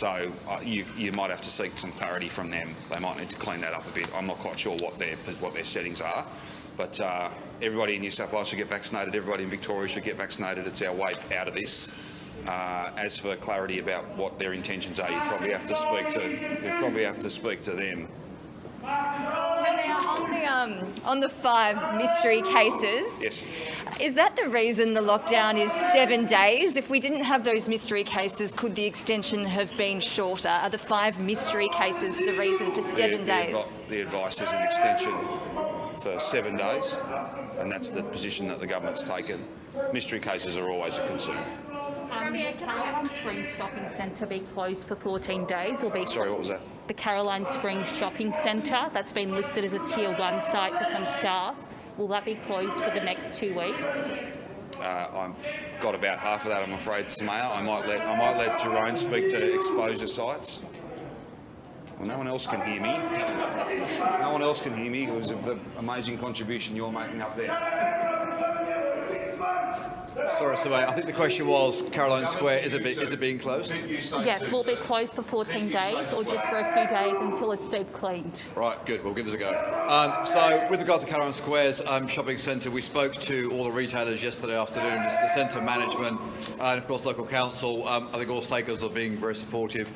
So you might have to seek some clarity from them. They might need to clean that up a bit. I'm not quite sure what their settings are, but everybody in New South Wales should get vaccinated. Everybody in Victoria should get vaccinated. It's our way out of this. As for clarity about what their intentions are, you probably have to speak to them. On the 5 mystery cases, yes. Is that the reason the lockdown is 7 days? If we didn't have those mystery cases, could the extension have been shorter? Are the 5 mystery cases the reason for 7 days? The advice is an extension for 7 days, and that's the position that the government's taken. Mystery cases are always a concern. Can Caroline Springs Shopping Centre be closed for 14 days? Or be Sorry, what was that? The Caroline Springs Shopping Centre, that's been listed as a Tier 1 site for some staff. Will that be closed for the next 2 weeks? I've got about half of that, I'm afraid, Samaya. I might let Jerome speak to exposure sites. Well, no one else can hear me. No one else can hear me because of the amazing contribution you're making up there. Sorry, Samaya. I think the question was Caroline Square, is it being closed? Yes, will it be closed for 14 days or just for a few days until it's deep cleaned? Right, good. We'll give this a go. So, with regard to Caroline Square's shopping centre, we spoke to all the retailers yesterday afternoon, the centre management and, of course, local council. I think all stakeholders are being very supportive.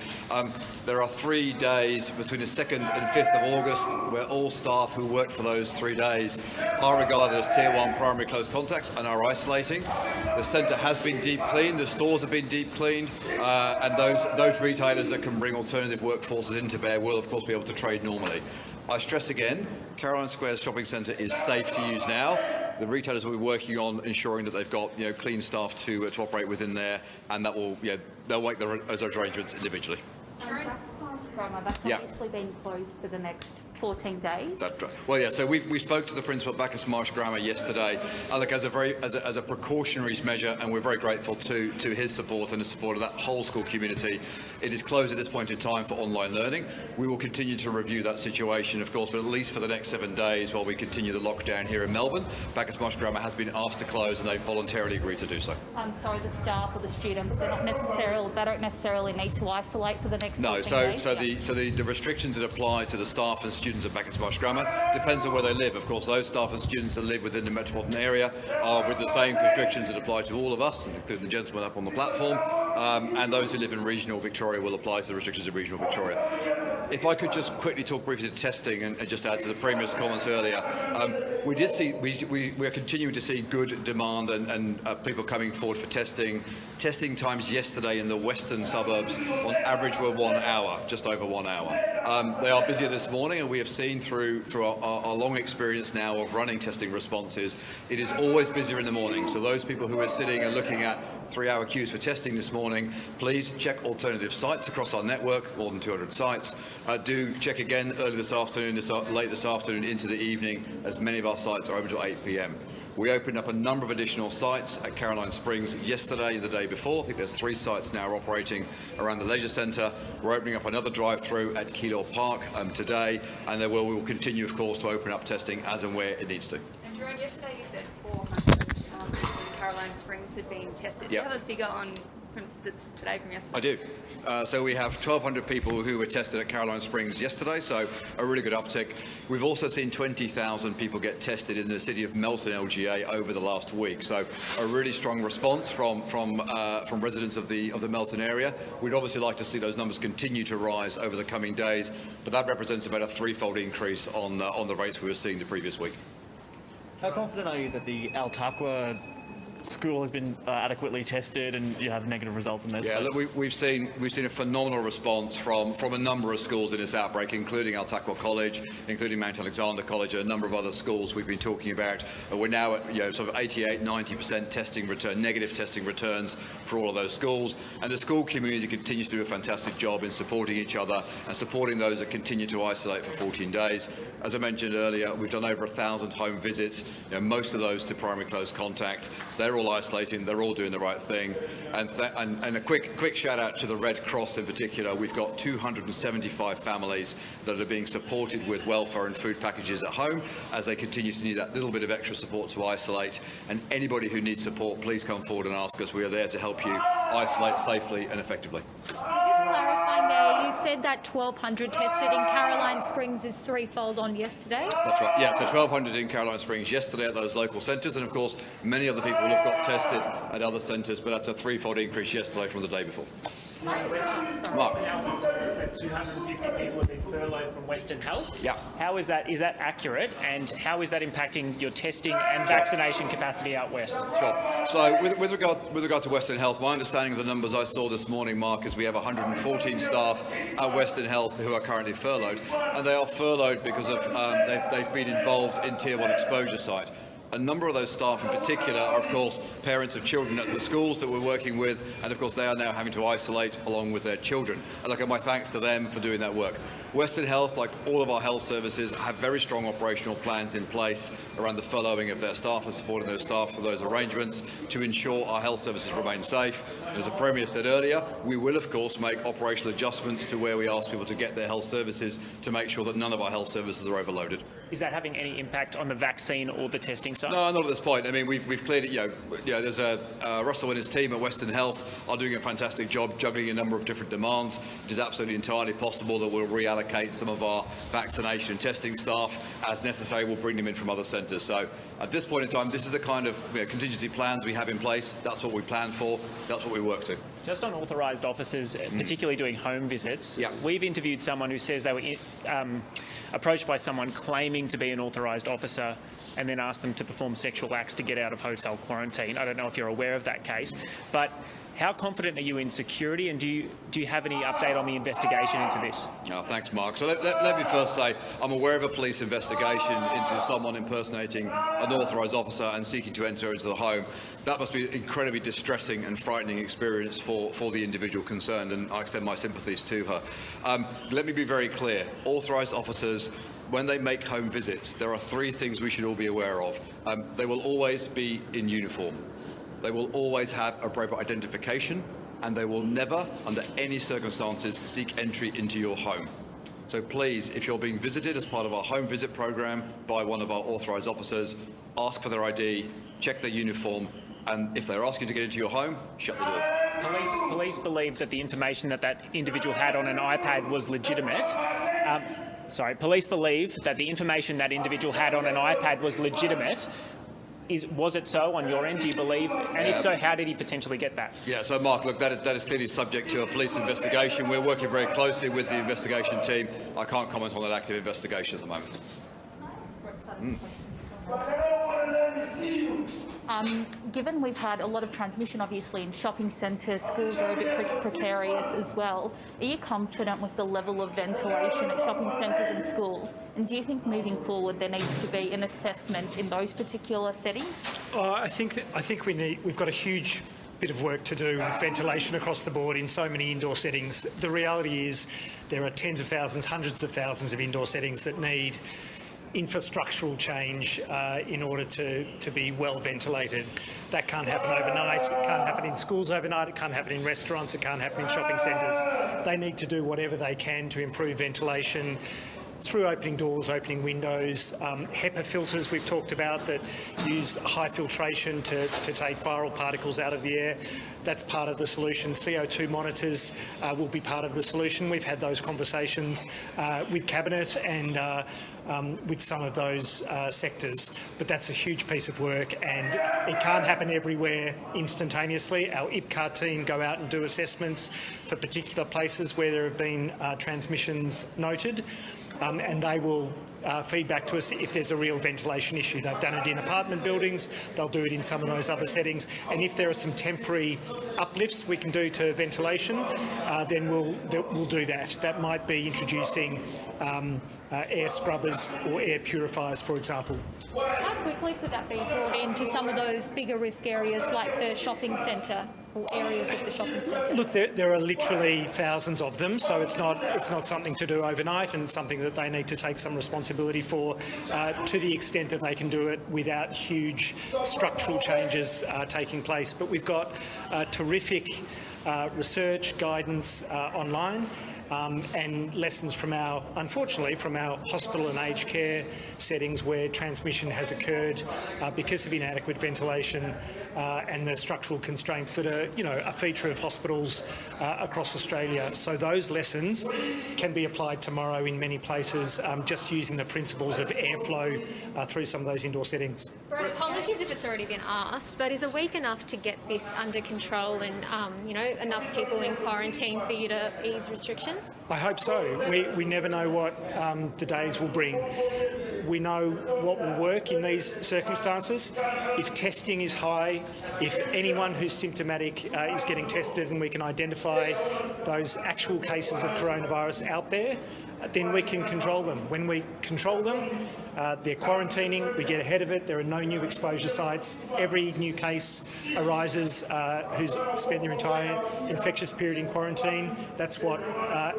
There are 3 days between the 2nd and 5th of August where all staff who work for those 3 days are regarded as Tier 1 primary close contacts and are isolating. The centre has been deep cleaned, the stores have been deep cleaned, and those retailers that can bring alternative workforces into bear will, of course, be able to trade normally. I stress again, Caroline Square's shopping centre is safe to use now. The retailers will be working on ensuring that they've got clean staff to operate within there, and that will they'll make those arrangements individually. That's obviously been closed for the next 14 days. That's right. Well, yeah. So we spoke to the principal at Bacchus Marsh Grammar yesterday, look, as a precautionary measure, and we're very grateful to his support and the support of that whole school community. It is closed at this point in time for online learning. We will continue to review that situation, of course, but at least for the next 7 days while we continue the lockdown here in Melbourne. Bacchus Marsh Grammar has been asked to close, and they voluntarily agreed to do so. I'm sorry, the staff or the students, they don't necessarily need to isolate for the next 14 days? So the restrictions that apply to the staff and students at Bacchus Marsh Grammar depends on where they live. Of course, those staff and students that live within the metropolitan area are with the same restrictions that apply to all of us, including the gentleman up on the platform, and those who live in regional Victoria will apply to the restrictions of regional Victoria. If I could just quickly talk briefly to testing and just add to the Premier's comments earlier, we are continuing to see good demand and people coming forward for testing. Testing times yesterday in the western suburbs on average were 1 hour, just over 1 hour. They are busier this morning, and we have seen through our long experience now of running testing responses, it is always busier in the morning. So those people who are sitting and looking at 3-hour queues for testing this morning, please check alternative sites across our network, more than 200 sites. Do check again early this afternoon, late this afternoon into the evening, as many of our sites are open till 8 p.m. We opened up a number of additional sites at Caroline Springs yesterday and the day before. I think there's 3 sites now operating around the leisure centre. We're opening up another drive-through at Keilor Park today, and we will continue, of course, to open up testing as and where it needs to. And Jerome, yesterday you said 400 people in Caroline Springs had been tested. Yep. Do you have a figure on today from yesterday? I do. So we have 1,200 people who were tested at Caroline Springs yesterday, so a really good uptick. We've also seen 20,000 people get tested in the city of Melton LGA over the last week, so a really strong response from residents of the Melton area. We'd obviously like to see those numbers continue to rise over the coming days, but that represents about a 3-fold increase on the rates we were seeing the previous week. How confident are you that the Altaqua school has been adequately tested and you have negative results in those? Yeah, look, we've seen a phenomenal response from a number of schools in this outbreak, including Altaqua College, including Mount Alexander College, and a number of other schools we've been talking about. We're now at sort of 88–90% testing return, negative testing returns for all of those schools, and the school community continues to do a fantastic job in supporting each other and supporting those that continue to isolate for 14 days. As I mentioned earlier, we've done over 1,000 home visits, most of those to primary close contact. They're all isolating, they're all doing the right thing. And a quick shout out to the Red Cross in particular. We've got 275 families that are being supported with welfare and food packages at home as they continue to need that little bit of extra support to isolate. And anybody who needs support, please come forward and ask us. We are there to help you isolate safely and effectively. Just clarifying said that 1,200 tested in Caroline Springs is threefold on yesterday. That's right. Yeah, so 1,200 in Caroline Springs yesterday at those local centres, and of course many other people have got tested at other centres, but that's a threefold increase yesterday from the day before. Mark. 250 people have been furloughed from Western Health. Yeah. How is that? Is that accurate? And how is that impacting your testing and vaccination capacity out west? Sure. So with regard to Western Health, my understanding of the numbers I saw this morning, Mark, is we have 114 staff at Western Health who are currently furloughed, and they are furloughed because of they've been involved in Tier 1 exposure site. A number of those staff in particular are, of course, parents of children at the schools that we're working with, and of course they are now having to isolate along with their children. And look, my thanks to them for doing that work. Western Health, like all of our health services, have very strong operational plans in place around the furloughing of their staff and supporting those staff through those arrangements to ensure our health services remain safe. As the Premier said earlier, we will, of course, make operational adjustments to where we ask people to get their health services to make sure that none of our health services are overloaded. Is that having any impact on the vaccine or the testing side? No, not at this point. I mean, we've cleared it. There's Russell and his team at Western Health are doing a fantastic job juggling a number of different demands. It is absolutely entirely possible that we'll reallocate some of our vaccination and testing staff as necessary. We'll bring them in from other centres. So at this point in time, this is the kind of contingency plans we have in place. That's what we plan for. That's what we work to. Just on authorised officers, particularly doing home visits, we've interviewed someone who says they were approached by someone claiming to be an authorised officer and then asked them to perform sexual acts to get out of hotel quarantine. I don't know if you're aware of that case, but how confident are you in security, and do you have any update on the investigation into this? Oh, thanks, Mark. So let me first say I'm aware of a police investigation into someone impersonating an authorised officer and seeking to enter into the home. That must be an incredibly distressing and frightening experience for the individual concerned, and I extend my sympathies to her. Let me be very clear. Authorised officers, when they make home visits, there are three things we should all be aware of. They will always be in uniform. They will always have appropriate identification, and they will never, under any circumstances, seek entry into your home. So please, if you're being visited as part of our home visit programme by one of our authorised officers, ask for their ID, check their uniform, and if they're asking to get into your home, shut the door. Police believe that the information that individual had on an iPad was legitimate. Police believe that the information that individual had on an iPad was legitimate. Was it so on your end, do you believe? And if so, how did he potentially get that? Yeah, so Mark, look, that is clearly subject to a police investigation. We're working very closely with the investigation team. I can't comment on that active investigation at the moment. Given we've had a lot of transmission, obviously, in shopping centres, schools are a bit precarious as well, are you confident with the level of ventilation at shopping centres and schools? And do you think moving forward there needs to be an assessment in those particular settings? I think we've got a huge bit of work to do with ventilation across the board in so many indoor settings. The reality is there are tens of thousands, hundreds of thousands of indoor settings that need infrastructural change in order to be well ventilated. That can't happen overnight. It can't happen in schools overnight. It can't happen in restaurants. It can't happen in shopping centres. They need to do whatever they can to improve ventilation through opening doors, opening windows, HEPA filters we've talked about that use high filtration to take viral particles out of the air. That's part of the solution. CO2 monitors will be part of the solution. We've had those conversations with Cabinet and with some of those sectors, but that's a huge piece of work and it can't happen everywhere instantaneously. Our IPCAR team go out and do assessments for particular places where there have been transmissions noted. And they will feed back to us if there's a real ventilation issue. They've done it in apartment buildings, they'll do it in some of those other settings, and if there are some temporary uplifts we can do to ventilation, then we'll do that. That might be introducing air scrubbers or air purifiers, for example. How quickly could that be brought into some of those bigger risk areas like the shopping centre or areas of the shopping centre? Look, there are literally thousands of them, so it's not something to do overnight and something that they need to take some responsibility for to the extent that they can do it without huge structural changes taking place. But we've got terrific research, guidance online, and lessons from unfortunately, from our hospital and aged care settings where transmission has occurred because of inadequate ventilation and the structural constraints that are, a feature of hospitals across Australia. So those lessons can be applied tomorrow in many places, just using the principles of airflow through some of those indoor settings. Apologies if it's already been asked, but is a week enough to get this under control and, enough people in quarantine for you to ease restrictions? I hope so. We never know what the days will bring. We know what will work in these circumstances. If testing is high, if anyone who's symptomatic is getting tested and we can identify those actual cases of coronavirus out there, then we can control them. When we control them, they're quarantining, we get ahead of it, there are no new exposure sites. Every new case arises who's spent their entire infectious period in quarantine. That's what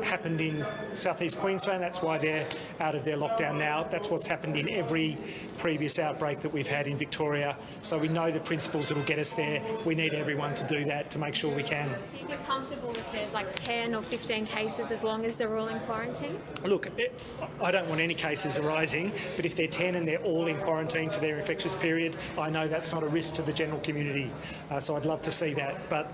happened in southeast Queensland, that's why they're out of their lockdown now. That's what's happened in every previous outbreak that we've had in Victoria. So we know the principles that will get us there. We need everyone to do that to make sure we can. So you feel comfortable if there's like 10 or 15 cases as long as they're all in quarantine? Look, I don't want any cases arising, but if they're 10 and they're all in quarantine for their infectious period, I know that's not a risk to the general community. So I'd love to see that. But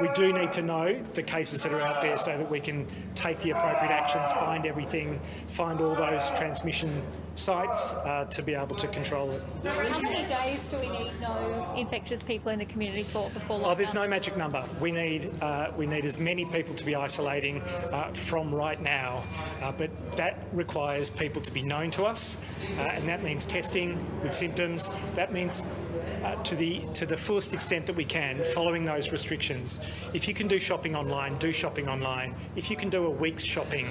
we do need to know the cases that are out there so that we can take the appropriate actions, find everything, find all those transmission sites to be able to control it. How many days do we need no infectious people in the community for before lockdown? Oh, there's no magic number. We need as many people to be isolating from right now, but that requires people to be known to us, and that means testing with symptoms. That means to the fullest extent that we can, following those restrictions. If you can do shopping online, do shopping online. If you can do a week's shopping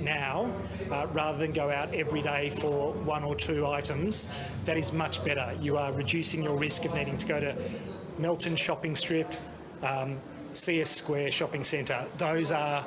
now, rather than go out every day for 1 or 2 items, that is much better. You are reducing your risk of needing to go to Melton Shopping Strip, CS Square Shopping Centre. Those are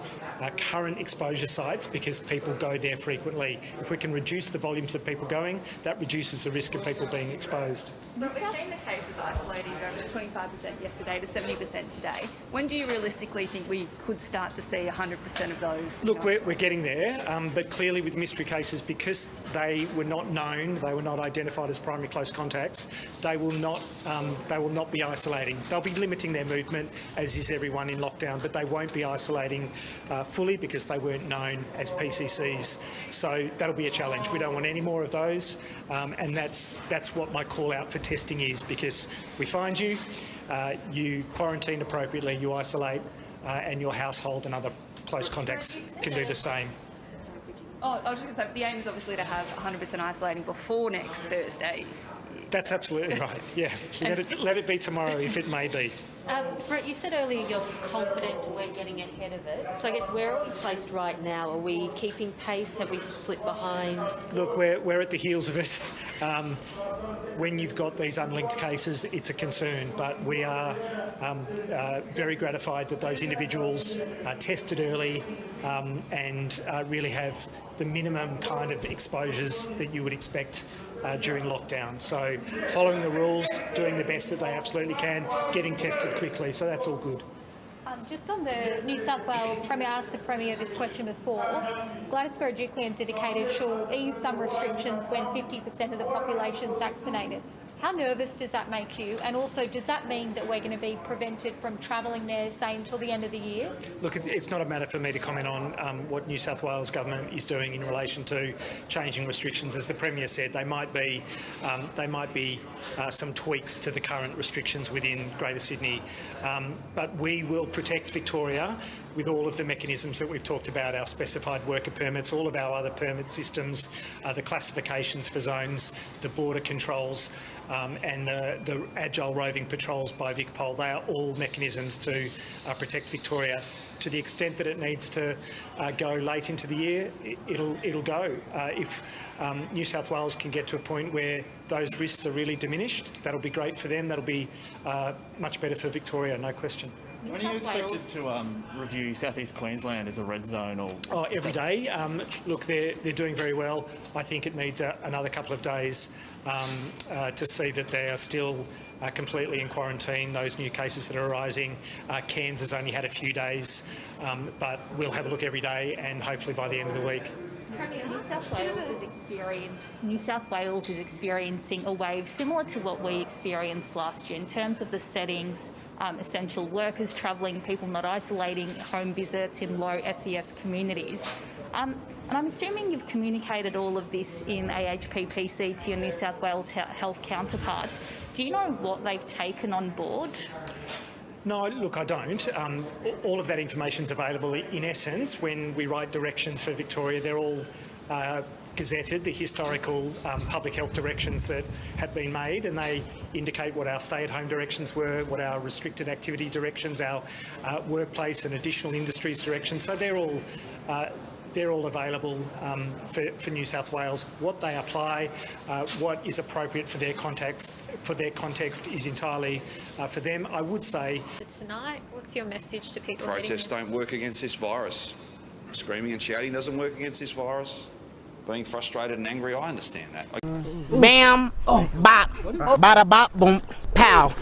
current exposure sites because people go there frequently. If we can reduce the volumes of people going, that reduces the risk of people being exposed. But we've seen the cases isolating go from 25% yesterday to 70% today. When do you realistically think we could start to see 100% of those? Look, we're getting there, but clearly with mystery cases, because they were not known, they were not identified as primary close contacts, they will not be isolating. They'll be limiting their movement, as is everyone in lockdown, but they won't be isolating fully because they weren't known as PCCs. So that'll be a challenge. We don't want any more of those, and that's what my call out for testing is, because we find you, you quarantine appropriately, you isolate, and your household and other close contacts can do the same. Oh, I was just going to say, the aim is obviously to have 100% isolating before next Thursday. That's absolutely right, yeah. Let it be tomorrow if it may be. Brett, you said earlier you're confident we're getting ahead of it. So I guess where are we placed right now? Are we keeping pace? Have we slipped behind? Look, we're at the heels of it. When you've got these unlinked cases, it's a concern, but we are very gratified that those individuals tested early and really have the minimum kind of exposures that you would expect during lockdown. So following the rules, doing the best that they absolutely can, getting tested quickly, so that's all good. Just on the New South Wales Premier, I asked the Premier this question before. Gladys Berejiklian's indicated she'll ease some restrictions when 50% of the population's vaccinated. How nervous does that make you? And also, does that mean that we're going to be prevented from travelling there, say, until the end of the year? Look, it's not a matter for me to comment on what New South Wales government is doing in relation to changing restrictions. As the Premier said, they might be some tweaks to the current restrictions within Greater Sydney. But we will protect Victoria with all of the mechanisms that we've talked about, our specified worker permits, all of our other permit systems, the classifications for zones, the border controls, and the agile roving patrols by VicPol. They are all mechanisms to protect Victoria. To the extent that it needs to go late into the year, it'll go. If New South Wales can get to a point where those risks are really diminished, that'll be great for them. That'll be much better for Victoria, no question. When are you expected to review South East Queensland as a red zone? Or every day. Look, they're doing very well. I think it needs another couple of days to see that they are still completely in quarantine, those new cases that are arising. Cairns has only had a few days, but we'll have a look every day and hopefully by the end of the week. New South Wales is experiencing a wave similar to what we experienced last year in terms of the settings, essential workers travelling, people not isolating, home visits in low SES communities. And I'm assuming you've communicated all of this in AHPPC to your New South Wales health counterparts. Do you know what they've taken on board? No, look, I don't. All of that information is available. In essence, when we write directions for Victoria, they're all gazetted, the historical public health directions that have been made, and they indicate what our stay-at-home directions were, what our restricted activity directions, our workplace and additional industries directions. So they're all available for New South Wales. What they apply, what is appropriate for their context is entirely for them. I would say... Tonight, what's your message to people? Protests don't work against this virus. Screaming and shouting doesn't work against this virus. Being frustrated and angry, I understand that. Bam, bop, bada bop, boom, pow.